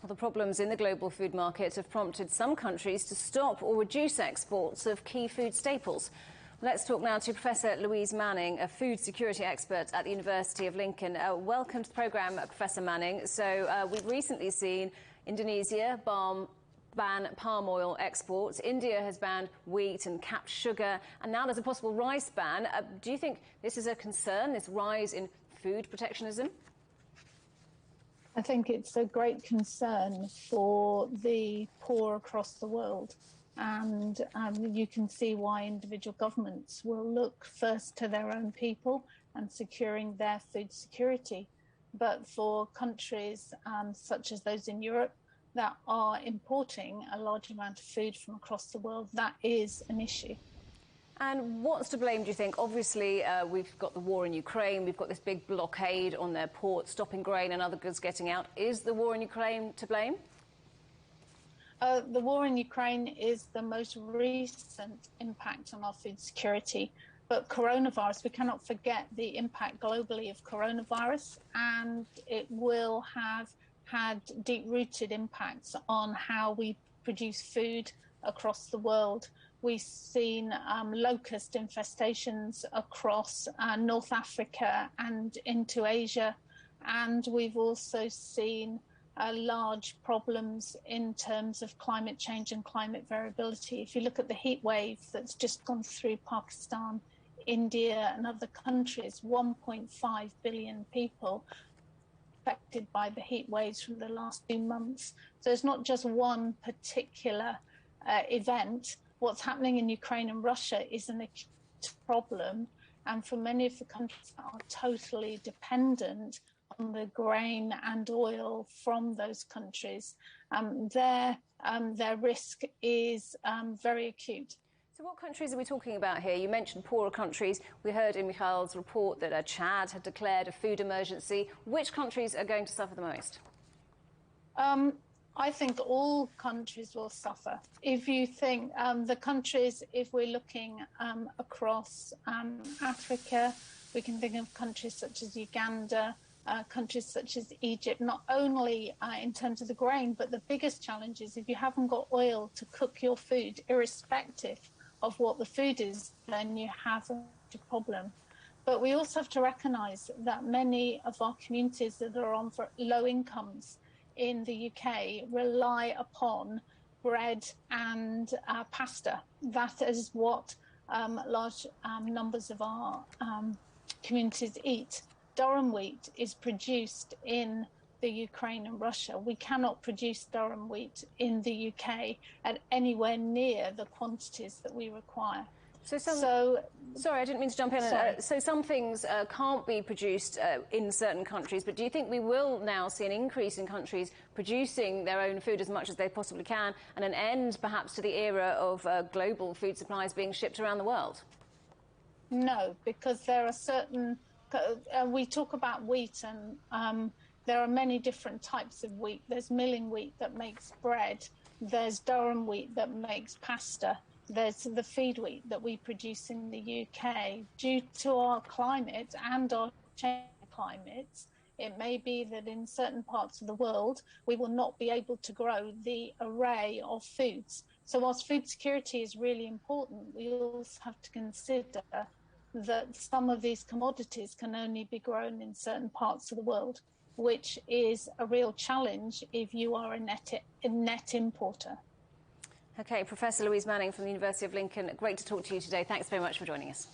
Well, the problems in the global food market have prompted some countries to stop or reduce exports of key food staples. Let's talk now to Professor Louise Manning, a food security expert at the University of Lincoln. Welcome to the programme, Professor Manning. So we've recently seen Indonesia ban palm oil exports. India has banned wheat and capped sugar. And now there's a possible rice ban. Do you think this is a concern, this rise in food protectionism? I think it's a great concern for the poor across the world. And you can see why individual governments will look first to their own people and securing their food security. But for countries such as those in Europe that are importing a large amount of food from across the world, that is an issue. And what's to blame, do you think? Obviously, we've got the war in Ukraine, we've got this big blockade on their ports, stopping grain and other goods getting out. Is the war in Ukraine to blame? The war in Ukraine is the most recent impact on our food security. But coronavirus, we cannot forget the impact globally of coronavirus, and it will have had deep-rooted impacts on how we produce food across the world. We've seen locust infestations across North Africa and into Asia, and we've also seen large problems in terms of climate change and climate variability. If you look at the heat wave that's just gone through Pakistan, India and other countries, 1.5 billion people affected by the heat waves from the last 2 months. So it's not just one particular event. What's happening in Ukraine and Russia is an acute problem. And for many of the countries that are totally dependent on the grain and oil from those countries, their risk is very acute. So what countries are we talking about here? You mentioned poorer countries. We heard in Michael's report that Chad had declared a food emergency. Which countries are going to suffer the most? I think all countries will suffer. If you think the countries, if we're looking across Africa, we can think of countries such as Uganda, countries such as Egypt, not only in terms of the grain, but the biggest challenge is if you haven't got oil to cook your food, irrespective of what the food is, then you have a problem. But we also have to recognise that many of our communities that are on for low incomes in the UK rely upon bread and pasta. That is what large numbers of our communities eat. Durum wheat is produced in the Ukraine and Russia. We cannot produce durum wheat in the UK at anywhere near the quantities that we require. Sorry, I didn't mean to jump in. So some things can't be produced in certain countries, but do you think we will now see an increase in countries producing their own food as much as they possibly can, and an end perhaps to the era of global food supplies being shipped around the world? No, because there are certain... we talk about wheat, and there are many different types of wheat. There's milling wheat that makes bread. There's durum wheat that makes pasta. There's the feed wheat that we produce in the UK. Due to our climate and our changing climates, it may be that in certain parts of the world, we will not be able to grow the array of foods. So whilst food security is really important, we also have to consider that some of these commodities can only be grown in certain parts of the world, which is a real challenge if you are a net importer. OK, Professor Louise Manning from the University of Lincoln, great to talk to you today. Thanks very much for joining us.